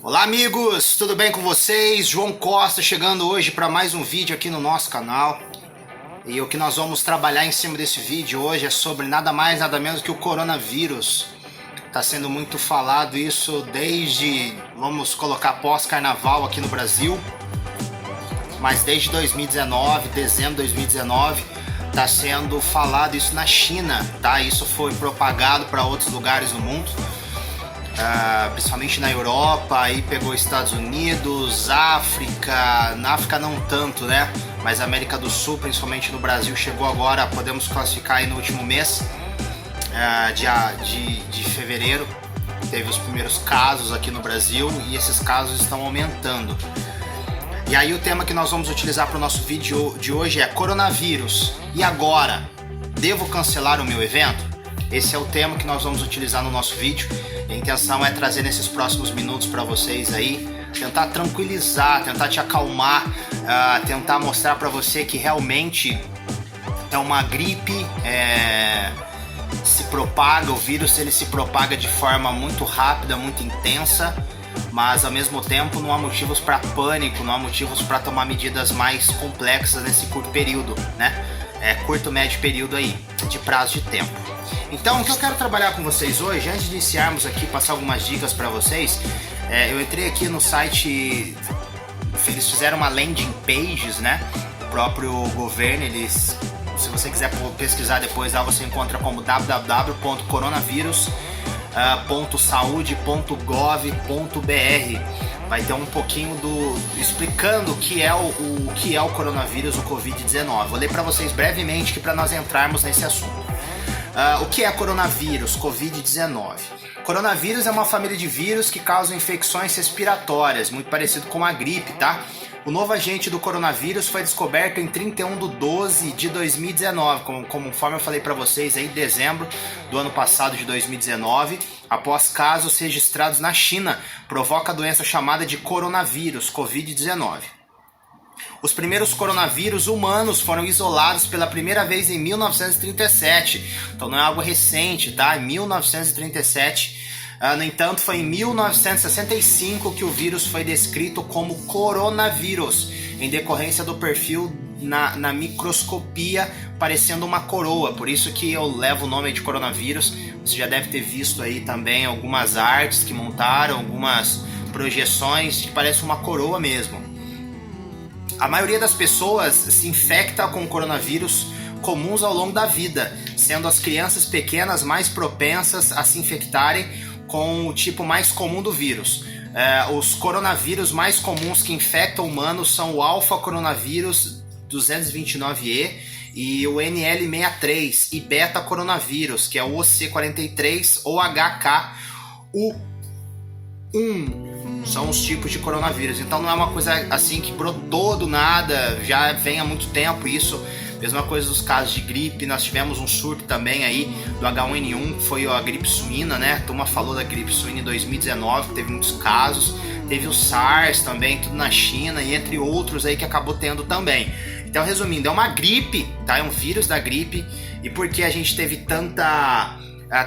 Olá amigos, tudo bem com vocês? João Costa chegando hoje para mais um vídeo aqui no nosso canal. E o que nós vamos trabalhar em cima desse vídeo hoje é sobre nada mais, nada menos que o coronavírus. Está sendo muito falado isso desde, vamos colocar, pós-carnaval aqui no Brasil. Mas desde 2019, dezembro de 2019, está sendo falado isso na China, tá? Isso foi propagado para outros lugares do mundo. Principalmente na Europa, aí pegou Estados Unidos, África, na África não tanto, né? Mas América do Sul, principalmente no Brasil, chegou agora, podemos classificar aí no último mês, de fevereiro, teve os primeiros casos aqui no Brasil e esses casos estão aumentando. E aí o tema que nós vamos utilizar para o nosso vídeo de hoje é coronavírus. E agora? Devo cancelar o meu evento? Esse é o tema que nós vamos utilizar no nosso vídeo. A intenção é trazer nesses próximos minutos para vocês aí, tentar tranquilizar, tentar te acalmar, tentar mostrar para você que realmente é uma gripe, se propaga, o vírus ele se propaga de forma muito rápida, muito intensa, mas ao mesmo tempo não há motivos para pânico, não há motivos para tomar medidas mais complexas nesse curto período, né? Curto, médio período aí, de prazo de tempo. Então, o que eu quero trabalhar com vocês hoje, antes de iniciarmos aqui, passar algumas dicas para vocês, eu entrei aqui no site, eles fizeram uma landing pages, né? O próprio governo, eles, se você quiser pesquisar depois, lá você encontra como www.coronavírus.saude.gov.br. Vai ter um pouquinho explicando o que é o coronavírus, o Covid-19. Vou ler para vocês brevemente que para nós entrarmos nesse assunto. O que é coronavírus, Covid-19? Coronavírus é uma família de vírus que causam infecções respiratórias, muito parecido com a gripe, tá? O novo agente do coronavírus foi descoberto em 31/12/2019, conforme eu falei para vocês aí, dezembro do ano passado de 2019, após casos registrados na China, provoca a doença chamada de coronavírus, Covid-19. Os primeiros coronavírus humanos foram isolados pela primeira vez em 1937, então não é algo recente, tá? Em 1937. No entanto, foi em 1965 que o vírus foi descrito como coronavírus, em decorrência do perfil na microscopia parecendo uma coroa, por isso que eu levo o nome de coronavírus. Você já deve ter visto aí também algumas artes que montaram, algumas projeções que parece uma coroa mesmo. A maioria das pessoas se infecta com coronavírus comuns ao longo da vida, sendo as crianças pequenas mais propensas a se infectarem com o tipo mais comum do vírus. Os coronavírus mais comuns que infectam humanos são o alfa coronavírus 229E e o NL63 e beta coronavírus, que é o OC43 ou HKU1. São os tipos de coronavírus. Então não é uma coisa assim que brotou do nada, já vem há muito tempo isso. Mesma coisa dos casos de gripe, nós tivemos um surto também aí do H1N1, que foi a gripe suína, né? A turma falou da gripe suína em 2019, que teve muitos casos. Teve o SARS também, tudo na China, e entre outros aí que acabou tendo também. Então, resumindo, é uma gripe, tá? É um vírus da gripe. E por que a gente teve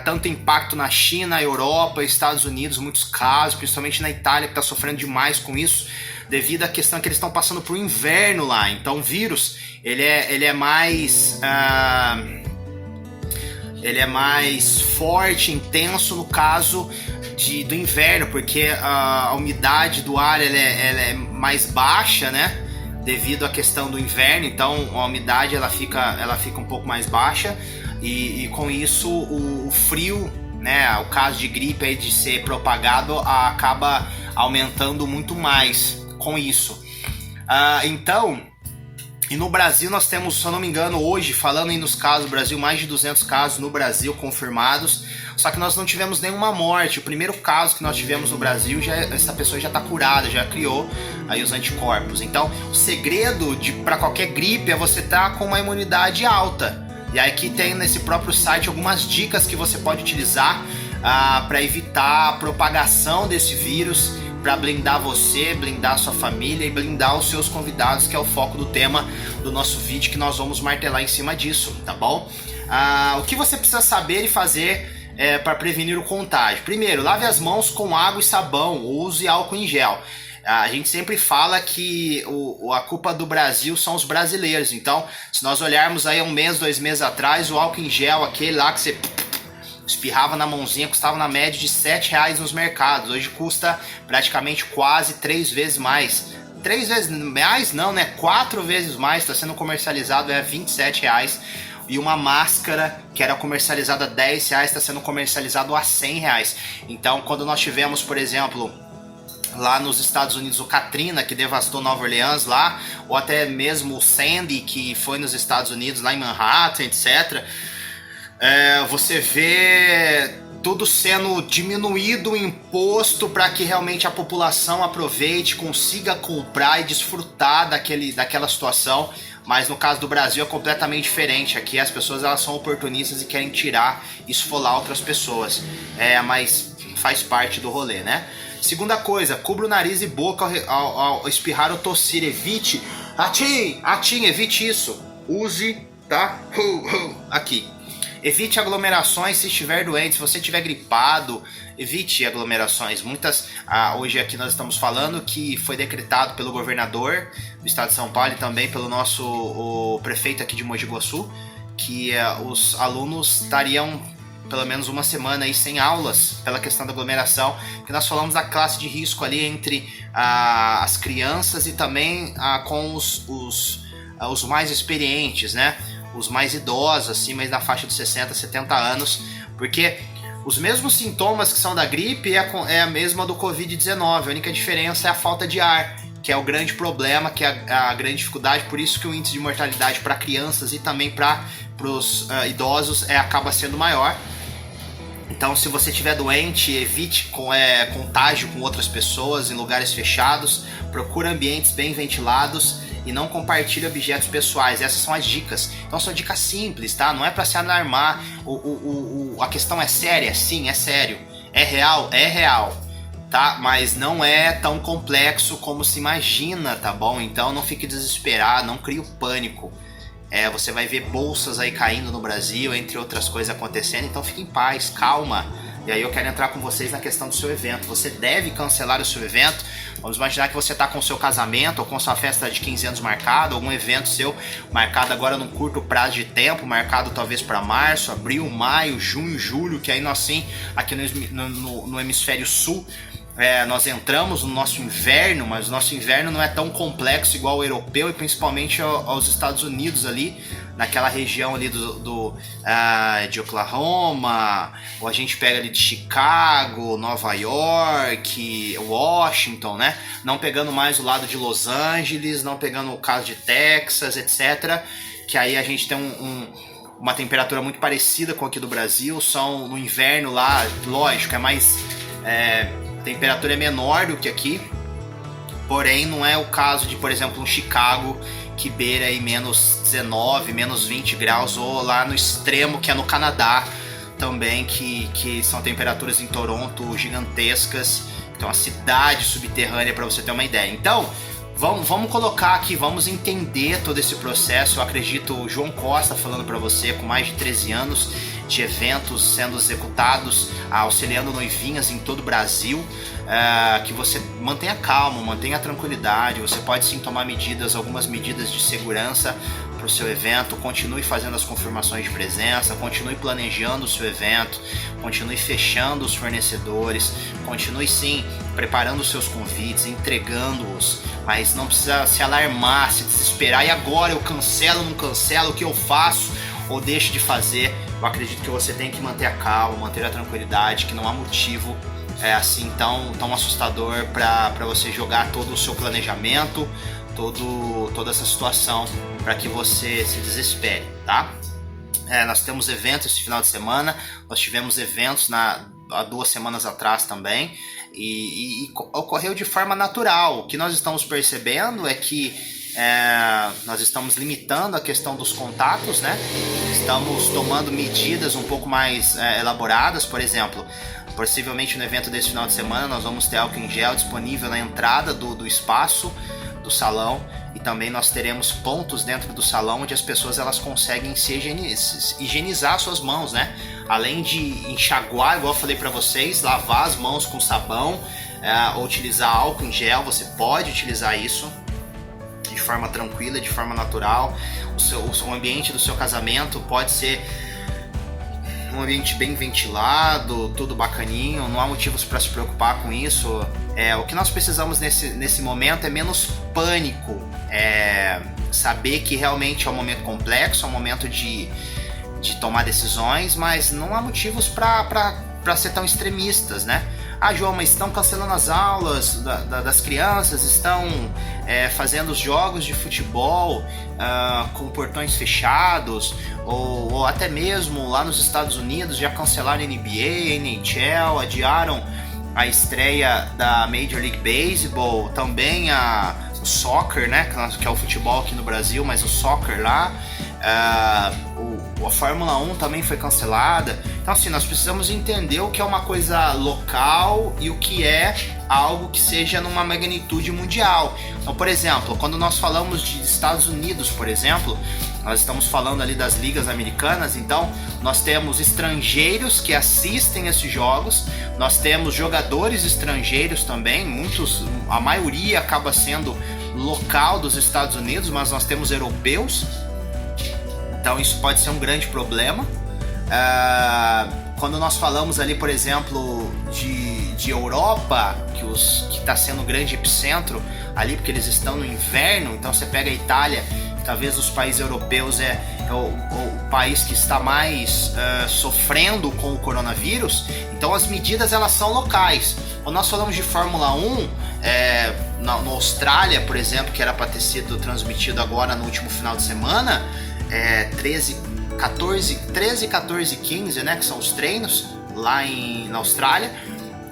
tanto impacto na China, Europa, Estados Unidos, muitos casos, principalmente na Itália, que está sofrendo demais com isso, devido à questão que eles estão passando por um inverno lá. Então o vírus, ele é mais forte, intenso no caso do inverno, porque a umidade do ar ela é mais baixa, né? Devido à questão do inverno, então a umidade ela fica um pouco mais baixa. E com isso o frio, né, o caso de gripe aí de ser propagado acaba aumentando muito mais com isso. Então, e no Brasil nós temos, se eu não me engano, hoje, falando aí nos casos do Brasil, mais de 200 casos no Brasil confirmados, só que nós não tivemos nenhuma morte. O primeiro caso que nós tivemos no Brasil, essa pessoa já está curada, já criou aí os anticorpos. Então, o segredo para qualquer gripe é você estar com uma imunidade alta. E aí aqui tem nesse próprio site algumas dicas que você pode utilizar para evitar a propagação desse vírus, para blindar você, blindar a sua família e blindar os seus convidados, que é o foco do tema do nosso vídeo, que nós vamos martelar em cima disso, tá bom? O que você precisa saber e fazer para prevenir o contágio? Primeiro, lave as mãos com água e sabão, ou use álcool em gel. A gente sempre fala que a culpa do Brasil são os brasileiros. Então, se nós olharmos aí 1 mês, 2 meses atrás, o álcool em gel, aquele lá que você espirrava na mãozinha, custava na média de R$7 nos mercados. Hoje custa praticamente quase 3 vezes mais. 3 vezes mais não, né? 4 vezes mais, está sendo comercializado R$27. E uma máscara que era comercializada a R$10 está sendo comercializado a R$100. Então, quando nós tivemos, por exemplo, lá nos Estados Unidos, o Katrina, que devastou Nova Orleans lá, ou até mesmo o Sandy, que foi nos Estados Unidos, lá em Manhattan, etc. Você vê tudo sendo diminuído o imposto para que realmente a população aproveite, consiga comprar e desfrutar daquela situação. Mas no caso do Brasil é completamente diferente. Aqui as pessoas elas são oportunistas e querem tirar e esfolar outras pessoas. Mas faz parte do rolê, né? Segunda coisa, cubra o nariz e boca ao espirrar ou tossir. Evite. Atim, evite isso. Use, tá? Aqui. Evite aglomerações se estiver doente. Se você estiver gripado, evite aglomerações. Hoje aqui nós estamos falando que foi decretado pelo governador do estado de São Paulo e também pelo o prefeito aqui de Mogi Guaçu, que os alunos estariam pelo menos 1 semana aí sem aulas pela questão da aglomeração, que nós falamos da classe de risco ali entre as crianças e também com os mais experientes, né? Os mais idosos, assim, mas na faixa de 60, 70 anos, porque os mesmos sintomas que são da gripe é a mesma do Covid-19, a única diferença é a falta de ar, que é o grande problema, que é a grande dificuldade, por isso que o índice de mortalidade para crianças e também para os idosos acaba sendo maior. Então, se você estiver doente, evite contágio com outras pessoas em lugares fechados, procure ambientes bem ventilados e não compartilhe objetos pessoais. Essas são as dicas. Então são dicas simples, tá? Não é para se alarmar. A questão é séria? Sim, é sério. É real? É real. Tá? Mas não é tão complexo como se imagina, tá bom? Então não fique desesperado, não crie o pânico. Você vai ver bolsas aí caindo no Brasil, entre outras coisas acontecendo, então fique em paz, calma. E aí eu quero entrar com vocês na questão do seu evento. Você deve cancelar o seu evento. Vamos imaginar que você está com o seu casamento ou com sua festa de 15 anos marcado, algum evento seu marcado agora num curto prazo de tempo, marcado talvez para março, abril, maio, junho, julho, que aí nós sim, aqui no hemisfério sul, nós entramos no nosso inverno, mas o nosso inverno não é tão complexo igual ao europeu e principalmente aos Estados Unidos ali, naquela região ali de Oklahoma, ou a gente pega ali de Chicago, Nova York, Washington, né? Não pegando mais o lado de Los Angeles, não pegando o caso de Texas, etc. Que aí a gente tem uma temperatura muito parecida com aqui do Brasil, no inverno lá, lógico, a temperatura é menor do que aqui, porém não é o caso de, por exemplo, um Chicago que beira aí menos 19, menos 20 graus, ou lá no extremo que é no Canadá também, que são temperaturas em Toronto gigantescas, então a cidade subterrânea, para você ter uma ideia. Então, vamos colocar aqui, vamos entender todo esse processo. Eu acredito, o João Costa falando para você, com mais de 13 anos de eventos sendo executados, auxiliando noivinhas em todo o Brasil, que você mantenha calma, mantenha tranquilidade. Você pode sim tomar algumas medidas de segurança para o seu evento, continue fazendo as confirmações de presença, continue planejando o seu evento, continue fechando os fornecedores, continue sim preparando os seus convites, entregando-os, mas não precisa se alarmar, se desesperar, e agora eu cancelo, não cancelo, o que eu faço ou deixo de fazer. Eu acredito que você tem que manter a calma, manter a tranquilidade, que não há motivo assim tão assustador para você jogar todo o seu planejamento, toda essa situação para que você se desespere, tá? Nós temos eventos esse final de semana, nós tivemos eventos há 2 semanas atrás também, e ocorreu de forma natural. O que nós estamos percebendo é que nós estamos limitando a questão dos contatos, né? Estamos tomando medidas um pouco mais elaboradas. Por exemplo, Possivelmente no evento desse final de semana nós vamos ter álcool em gel disponível na entrada do espaço do salão, e também nós teremos pontos dentro do salão onde as pessoas elas conseguem higienizar suas mãos, né? Além de enxaguar, igual eu falei para vocês, lavar as mãos com sabão, ou utilizar álcool em gel, você pode utilizar isso de forma tranquila, de forma natural. O ambiente do seu casamento pode ser um ambiente bem ventilado, tudo bacaninho, não há motivos para se preocupar com isso. O que nós precisamos nesse momento é menos pânico, saber que realmente é um momento complexo, é um momento de tomar decisões, mas não há motivos para ser tão extremistas, né? Ah, João, mas estão cancelando as aulas das crianças, estão fazendo os jogos de futebol com portões fechados, ou até mesmo lá nos Estados Unidos já cancelaram a NBA, NHL, adiaram a estreia da Major League Baseball, também o soccer, né, que é o futebol aqui no Brasil, mas o soccer lá, a Fórmula 1 também foi cancelada. Então assim, nós precisamos entender o que é uma coisa local e o que é algo que seja numa magnitude mundial. Então, por exemplo, quando nós falamos de Estados Unidos, por exemplo, nós estamos falando ali das ligas americanas, então nós temos estrangeiros que assistem esses jogos, nós temos jogadores estrangeiros também, a maioria acaba sendo local dos Estados Unidos, mas nós temos europeus, então isso pode ser um grande problema. Quando nós falamos ali, por exemplo, de Europa, que está sendo um grande epicentro ali, porque eles estão no inverno, então você pega a Itália, talvez os países europeus é o país que está mais sofrendo com o coronavírus, então as medidas elas são locais. Quando nós falamos de Fórmula 1, na Austrália, por exemplo, que era para ter sido transmitido agora no último final de semana, 13, 14 e 15, né, que são os treinos lá na Austrália,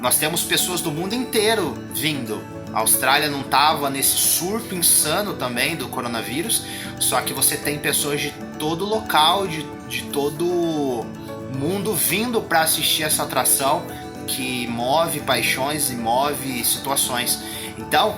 nós temos pessoas do mundo inteiro vindo. A Austrália não estava nesse surto insano também do coronavírus, só que você tem pessoas de todo local, de todo mundo vindo para assistir essa atração que move paixões e move situações. Então,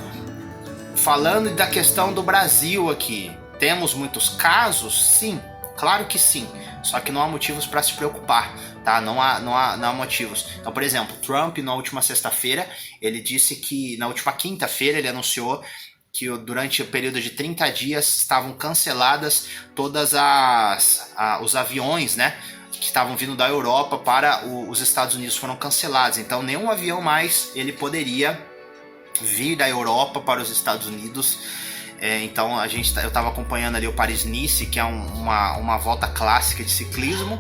falando da questão do Brasil aqui, temos muitos casos? Sim, claro que sim, só que não há motivos para se preocupar, tá? Não há motivos. Então, por exemplo, Trump, na última sexta-feira, ele disse que, na última quinta-feira, ele anunciou que durante o período de 30 dias estavam canceladas todas os aviões, né, que estavam vindo da Europa para os Estados Unidos, foram cancelados. Então, nenhum avião mais ele poderia vir da Europa para os Estados Unidos. Então eu estava acompanhando ali o Paris-Nice, que é uma volta clássica de ciclismo,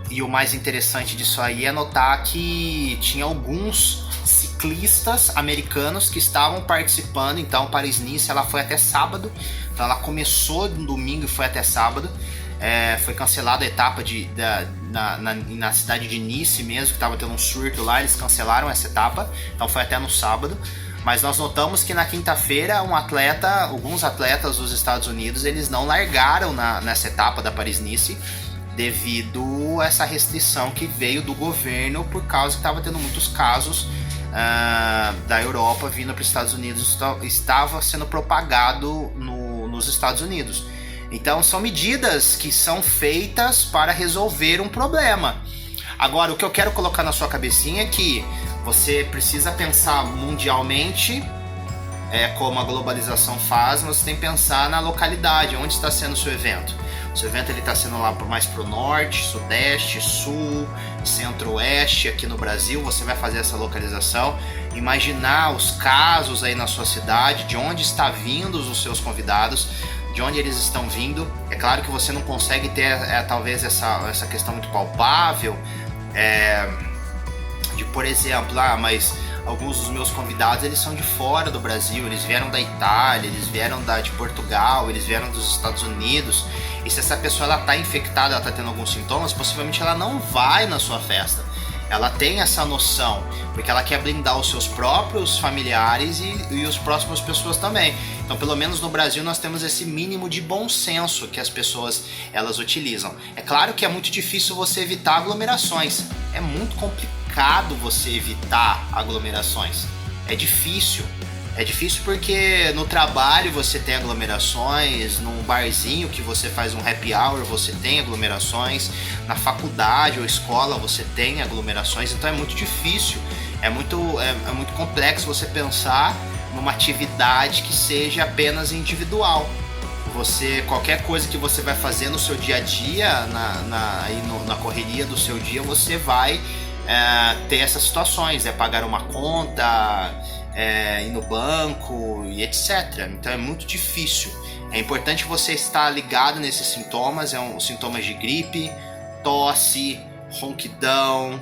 e o mais interessante disso aí é notar que tinha alguns ciclistas americanos que estavam participando. Então Paris-Nice ela foi até sábado, então ela começou no domingo e foi até sábado. Foi cancelada a etapa na cidade de Nice mesmo, que estava tendo um surto lá, eles cancelaram essa etapa, então foi até no sábado. Mas nós notamos que na quinta-feira alguns atletas dos Estados Unidos, eles não largaram nessa etapa da Paris-Nice devido a essa restrição que veio do governo, por causa que estava tendo muitos casos da Europa vindo para os Estados Unidos, estava sendo propagado nos Estados Unidos. Então são medidas que são feitas para resolver um problema. Agora, o que eu quero colocar na sua cabecinha é que você precisa pensar mundialmente, como a globalização faz, mas você tem que pensar na localidade, onde está sendo o seu evento. O seu evento está sendo lá mais para o norte, sudeste, sul, centro-oeste, aqui no Brasil, você vai fazer essa localização, imaginar os casos aí na sua cidade, de onde está vindo os seus convidados, de onde eles estão vindo. É claro que você não consegue ter talvez essa questão muito palpável, de, por exemplo, mas alguns dos meus convidados, eles são de fora do Brasil, eles vieram da Itália, eles vieram de Portugal, eles vieram dos Estados Unidos, e se essa pessoa ela tá infectada, ela tá tendo alguns sintomas, possivelmente ela não vai na sua festa. Ela tem essa noção, porque ela quer blindar os seus próprios familiares e as próximas pessoas também. Então, pelo menos no Brasil, nós temos esse mínimo de bom senso que as pessoas elas utilizam. É claro que é muito difícil você evitar aglomerações. É muito complicado complicado você evitar aglomerações. É difícil. É difícil porque no trabalho você tem aglomerações, num barzinho que você faz um happy hour você tem aglomerações, na faculdade ou escola você tem aglomerações, então é muito difícil, é muito complexo você pensar numa atividade que seja apenas individual. Qualquer coisa que você vai fazer no seu dia a dia, na correria do seu dia, você vai ter essas situações, pagar uma conta, ir no banco e etc. Então é muito difícil. É importante você estar ligado nesses sintomas, sintomas de gripe, tosse, ronquidão,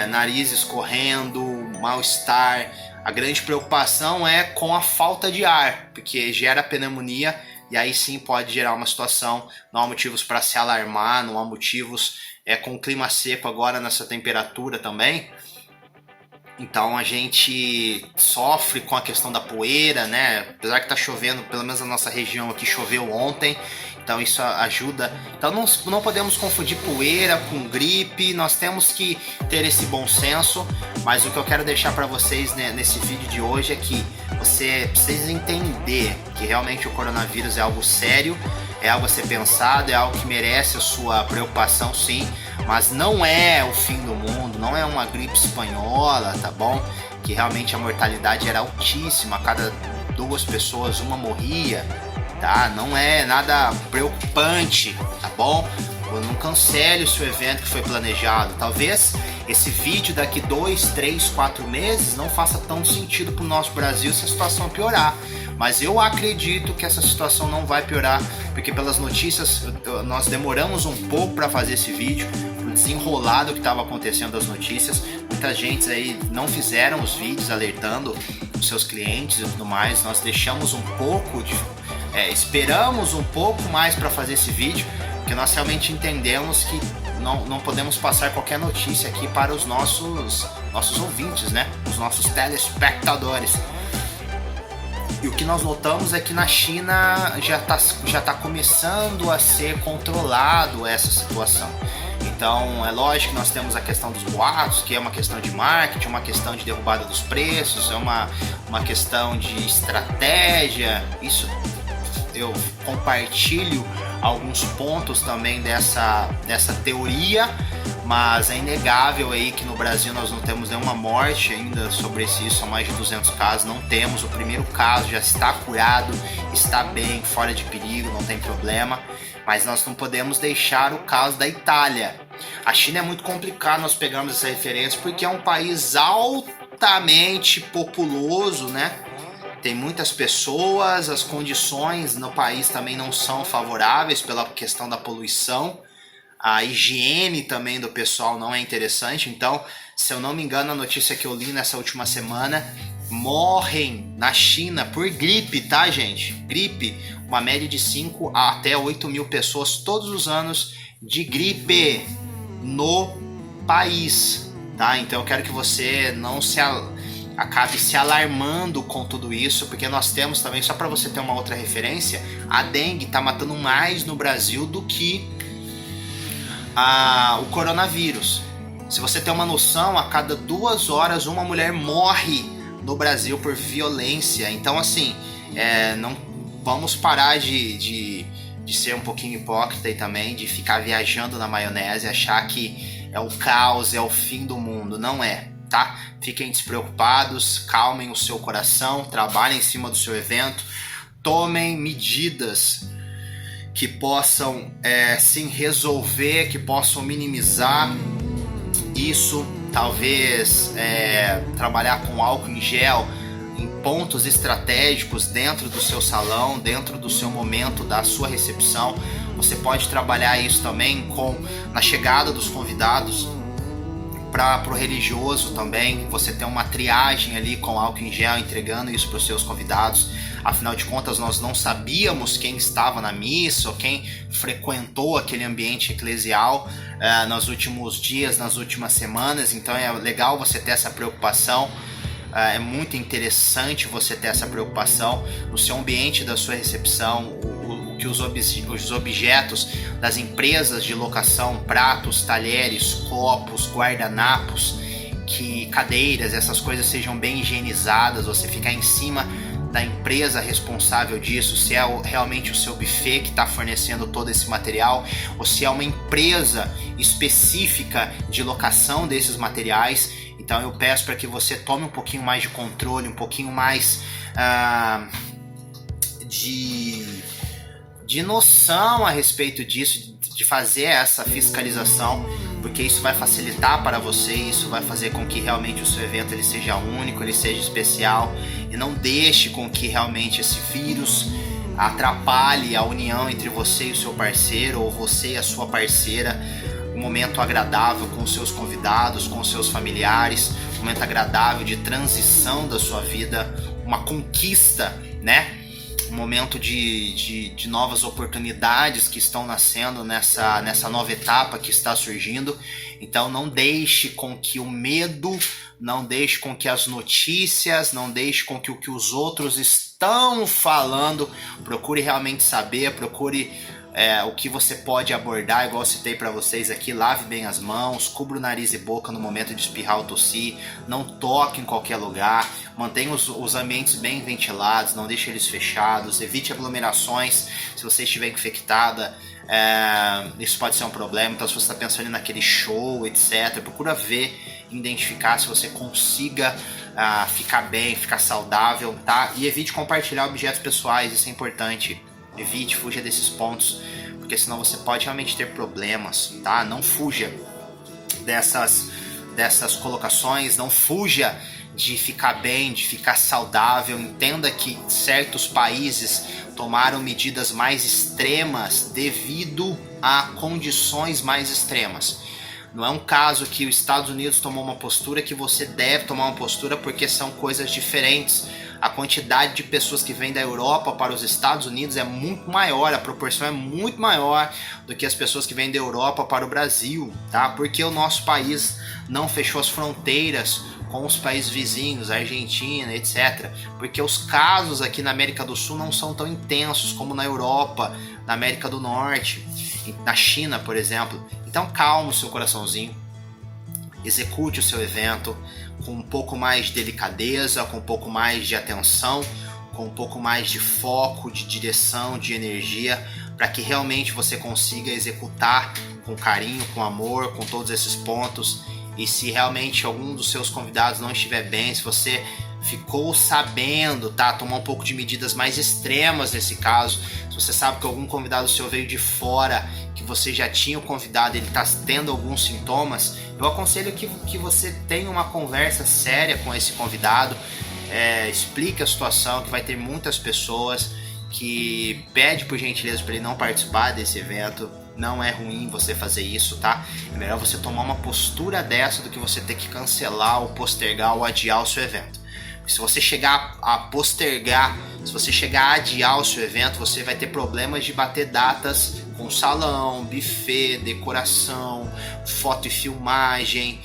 nariz escorrendo, mal-estar. A grande preocupação é com a falta de ar, porque gera pneumonia e aí sim pode gerar uma situação. Não há motivos para se alarmar, não há motivos com o clima seco agora nessa temperatura também. Então a gente sofre com a questão da poeira, né? Apesar que tá chovendo, pelo menos na nossa região aqui choveu ontem, então isso ajuda. Então não podemos confundir poeira com gripe, nós temos que ter esse bom senso, mas o que eu quero deixar para vocês, né, nesse vídeo de hoje é que você precisa entender que realmente o coronavírus é algo sério, é algo a ser pensado, é algo que merece a sua preocupação sim, mas não é o fim do mundo, não é uma gripe espanhola, tá bom? Que realmente a mortalidade era altíssima, a cada 2 pessoas uma morria, tá? Não é nada preocupante, tá bom? Não cancele o seu evento que foi planejado. Talvez esse vídeo daqui 2, 3, 4 meses não faça tanto sentido para o nosso Brasil se a situação piorar. Mas eu acredito que essa situação não vai piorar, porque pelas notícias nós demoramos um pouco para fazer esse vídeo, desenrolado que estava acontecendo das notícias. Muita gente aí não fizeram os vídeos alertando os seus clientes e tudo mais. Nós deixamos um pouco esperamos um pouco mais para fazer esse vídeo, porque nós realmente entendemos que não podemos passar qualquer notícia aqui para os nossos ouvintes, né? Os nossos telespectadores. E o que nós notamos é que na China já tá começando a ser controlado essa situação. Então é lógico que nós temos a questão dos boatos, que é uma questão de marketing, uma questão de derrubada dos preços, é uma questão de estratégia. Isso eu compartilho alguns pontos também dessa teoria, mas é inegável aí que no Brasil nós não temos nenhuma morte ainda sobre isso, são mais de 200 casos, não temos. O primeiro caso já está curado, está bem, fora de perigo, não tem problema, mas nós não podemos deixar o caso da Itália. A China é muito complicado nós pegarmos essa referência, porque é um país altamente populoso, né? Tem muitas pessoas, as condições no país também não são favoráveis pela questão da poluição. A higiene também do pessoal não é interessante. Então, se eu não me engano, a notícia que eu li nessa última semana, morrem na China por gripe, tá, gente? Gripe, uma média de 5 até 8 mil pessoas todos os anos de gripe no país, tá? Então eu quero que você não acabe se alarmando com tudo isso, porque nós temos também, só para você ter uma outra referência, a dengue está matando mais no Brasil do que o coronavírus. Se você tem uma noção, a cada 2 horas uma mulher morre no Brasil por violência. Então assim, não vamos parar de ser um pouquinho hipócrita e também de ficar viajando na maionese, achar que é o caos, é o fim do mundo. Não é, tá? Fiquem despreocupados, calmem o seu coração, trabalhem em cima do seu evento, tomem medidas que possam sim resolver, que possam minimizar isso. Talvez trabalhar com álcool em gel em pontos estratégicos dentro do seu salão, dentro do seu momento da sua recepção. Você pode trabalhar isso também na chegada dos convidados, para o religioso também, você tem uma triagem ali com álcool em gel, entregando isso para os seus convidados. Afinal de contas, nós não sabíamos quem estava na missa ou quem frequentou aquele ambiente eclesial nos últimos dias, nas últimas semanas. Então é legal você ter essa preocupação. É muito interessante você ter essa preocupação no seu ambiente da sua recepção, que os objetos das empresas de locação, pratos, talheres, copos, guardanapos que cadeiras, essas coisas sejam bem higienizadas, você ficar em cima da empresa responsável disso, se é realmente o seu buffet que está fornecendo todo esse material, ou se é uma empresa específica de locação desses materiais. Então eu peço para que você tome um pouquinho mais de controle, um pouquinho mais de noção a respeito disso, de fazer essa fiscalização, porque isso vai facilitar para você, isso vai fazer com que realmente o seu evento ele seja único, ele seja especial, e não deixe com que realmente esse vírus atrapalhe a união entre você e o seu parceiro, ou você e a sua parceira, um momento agradável com os seus convidados, com os seus familiares, um momento agradável de transição da sua vida, uma conquista, né? Um momento de novas oportunidades que estão nascendo nessa nova etapa que está surgindo. Então não deixe com que o medo, não deixe com que as notícias, não deixe com que o que os outros estão falando, procure realmente saber, procure o que você pode abordar, igual eu citei para vocês aqui. Lave bem as mãos, cubra o nariz e boca no momento de espirrar ou tossir, não toque em qualquer lugar, mantenha os ambientes bem ventilados, não deixe eles fechados, evite aglomerações. Se você estiver infectada, isso pode ser um problema. Então se você está pensando naquele show, etc., procura ver, identificar se você consiga ficar bem, ficar saudável, tá? E evite compartilhar objetos pessoais, isso é importante. Evite, fuja desses pontos, porque senão você pode realmente ter problemas, tá? Não fuja dessas colocações, não fuja de ficar bem, de ficar saudável. Entenda que certos países tomaram medidas mais extremas devido a condições mais extremas. Não é um caso que os Estados Unidos tomou uma postura que você deve tomar uma postura, porque são coisas diferentes. A quantidade de pessoas que vêm da Europa para os Estados Unidos é muito maior, a proporção é muito maior do que as pessoas que vêm da Europa para o Brasil, tá? Porque o nosso país não fechou as fronteiras com os países vizinhos, Argentina, etc. Porque os casos aqui na América do Sul não são tão intensos como na Europa, na América do Norte, na China, por exemplo. Então calma o seu coraçãozinho, execute o seu evento com um pouco mais de delicadeza, com um pouco mais de atenção, com um pouco mais de foco, de direção, de energia, para que realmente você consiga executar com carinho, com amor, com todos esses pontos. E se realmente algum dos seus convidados não estiver bem, se você ficou sabendo, tá, tomar um pouco de medidas mais extremas nesse caso, se você sabe que algum convidado seu veio de fora, que você já tinha o convidado, ele está tendo alguns sintomas, eu aconselho que você tenha uma conversa séria com esse convidado, explique a situação, que vai ter muitas pessoas que pede por gentileza para ele não participar desse evento. Não é ruim você fazer isso, tá? É melhor você tomar uma postura dessa do que você ter que cancelar ou postergar ou adiar o seu evento. Se você chegar a postergar, se você chegar a adiar o seu evento, você vai ter problemas de bater datas com salão, buffet, decoração, foto e filmagem,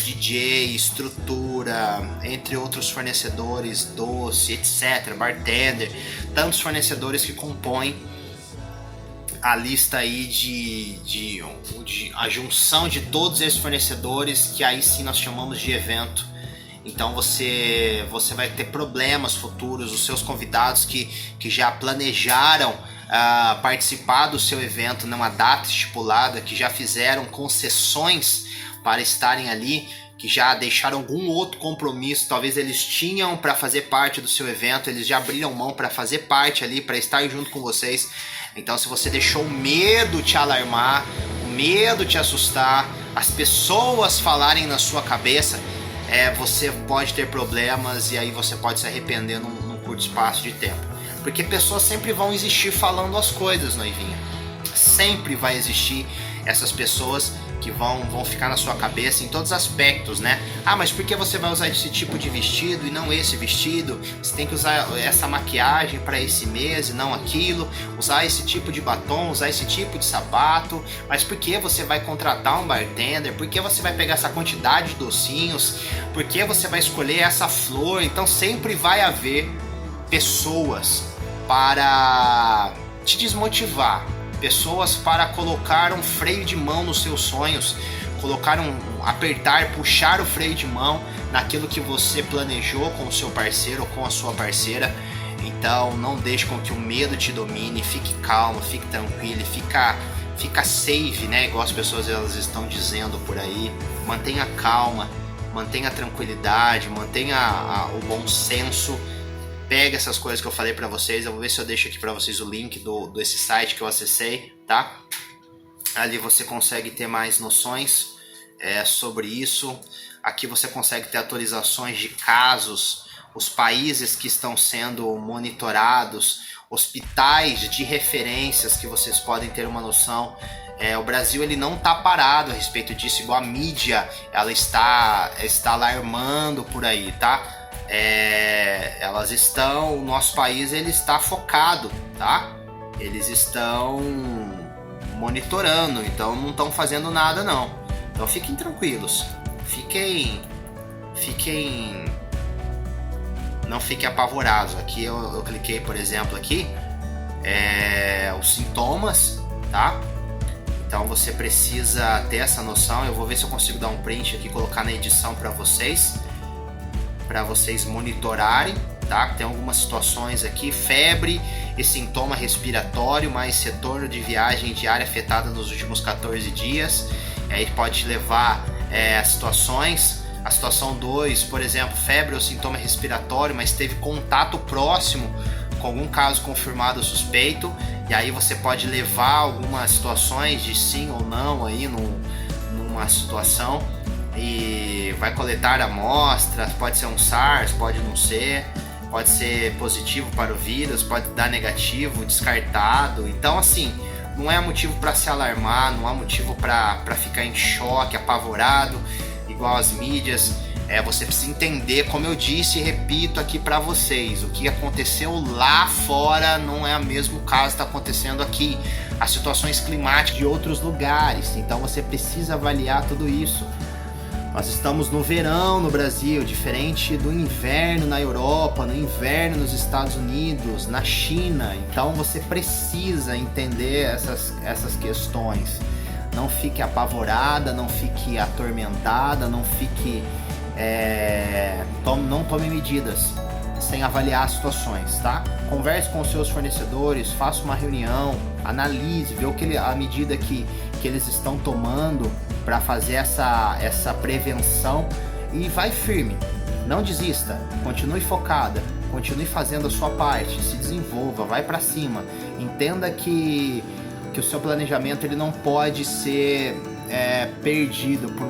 DJ, estrutura, entre outros fornecedores, doce, etc., bartender, tantos fornecedores que compõem a lista aí a junção de todos esses fornecedores, que aí sim nós chamamos de evento. Então você vai ter problemas futuros, os seus convidados que já planejaram participar do seu evento numa data estipulada, que já fizeram concessões para estarem ali, que já deixaram algum outro compromisso, talvez eles tinham para fazer parte do seu evento, eles já abriram mão para fazer parte ali, para estar junto com vocês. Então se você deixou o medo te alarmar, o medo te assustar, as pessoas falarem na sua cabeça, você pode ter problemas, e aí você pode se arrepender num curto espaço de tempo. Porque pessoas sempre vão existir falando as coisas, noivinha. Sempre vai existir essas pessoas que vão ficar na sua cabeça em todos os aspectos, né? Ah, mas por que você vai usar esse tipo de vestido e não esse vestido? Você tem que usar essa maquiagem para esse mês e não aquilo, usar esse tipo de batom, usar esse tipo de sapato. Mas por que você vai contratar um bartender? Por que você vai pegar essa quantidade de docinhos? Por que você vai escolher essa flor? Então sempre vai haver pessoas para te desmotivar, pessoas para colocar um freio de mão nos seus sonhos, apertar, puxar o freio de mão naquilo que você planejou com o seu parceiro ou com a sua parceira. Então não deixe com que o medo te domine, fique calmo, fique tranquilo, fica safe, né? Igual as pessoas elas estão dizendo por aí. Mantenha calma, mantenha a tranquilidade, mantenha o bom senso. Pega essas coisas que eu falei pra vocês. Eu vou ver se eu deixo aqui pra vocês o link desse site que eu acessei, tá? Ali você consegue ter mais noções sobre isso. Aqui você consegue ter atualizações de casos, os países que estão sendo monitorados, hospitais de referências que vocês podem ter uma noção. O Brasil ele não está parado a respeito disso, igual a mídia ela está alarmando por aí, tá? O nosso país ele está focado, tá? Eles estão monitorando, então não estão fazendo nada não. Então fiquem tranquilos, não fiquem apavorados. Aqui eu cliquei, por exemplo, aqui os sintomas, tá? Então você precisa ter essa noção. Eu vou ver se eu consigo dar um print aqui, colocar na edição para vocês monitorarem, tá? Tem algumas situações aqui: febre e sintoma respiratório, mais retorno de viagem diária afetada nos últimos 14 dias. Aí pode te levar a situações. A situação 2, por exemplo, febre ou sintoma respiratório, mas teve contato próximo com algum caso confirmado ou suspeito. E aí você pode levar algumas situações de sim ou não aí numa situação. E vai coletar amostras, pode ser um SARS, pode não ser, pode ser positivo para o vírus, pode dar negativo, descartado. Então assim, não é motivo para se alarmar, não há motivo para ficar em choque, apavorado, igual as mídias. Você precisa entender, como eu disse e repito aqui para vocês, o que aconteceu lá fora não é o mesmo caso que está acontecendo aqui. As situações climáticas de outros lugares, então você precisa avaliar tudo isso. Nós estamos no verão no Brasil, diferente do inverno na Europa, no inverno nos Estados Unidos, na China. Então você precisa entender essas questões. Não fique apavorada, não fique atormentada, não tome medidas sem avaliar as situações, tá? Converse com os seus fornecedores, faça uma reunião, analise, vê a medida que eles estão tomando para fazer essa prevenção e vai firme. Não desista, continue focada, continue fazendo a sua parte, se desenvolva, vai para cima. Entenda que o seu planejamento ele não pode ser perdido por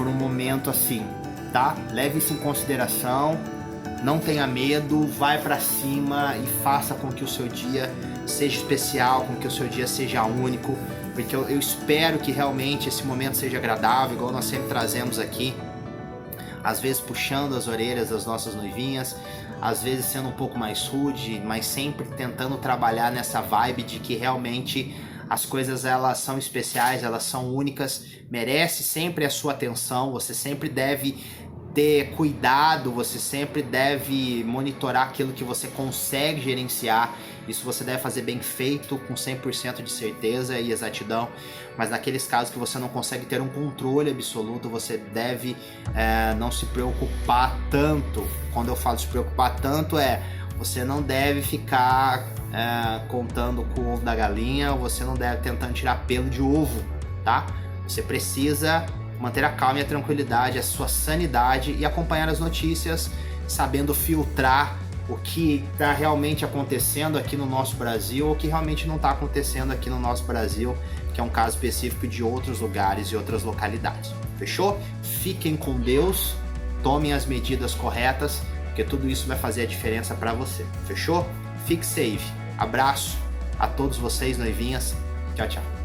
um momento assim, tá? Leve isso em consideração, não tenha medo, vai para cima e faça com que o seu dia seja especial, com que o seu dia seja único, porque eu espero que realmente esse momento seja agradável, igual nós sempre trazemos aqui, às vezes puxando as orelhas das nossas noivinhas, às vezes sendo um pouco mais rude, mas sempre tentando trabalhar nessa vibe de que realmente as coisas elas são especiais, elas são únicas, merece sempre a sua atenção, você sempre deve ter cuidado, você sempre deve monitorar aquilo que você consegue gerenciar. Isso você deve fazer bem feito, com 100% de certeza e exatidão. Mas naqueles casos que você não consegue ter um controle absoluto, você deve não se preocupar tanto. Quando eu falo se preocupar tanto, você não deve ficar contando com o ovo da galinha, você não deve tentando tirar pelo de ovo, tá? Você precisa manter a calma e a tranquilidade, a sua sanidade e acompanhar as notícias, sabendo filtrar o que está realmente acontecendo aqui no nosso Brasil ou o que realmente não está acontecendo aqui no nosso Brasil, que é um caso específico de outros lugares e outras localidades. Fechou? Fiquem com Deus, tomem as medidas corretas, porque tudo isso vai fazer a diferença para você. Fechou? Fique safe. Abraço a todos vocês, noivinhas. Tchau, tchau.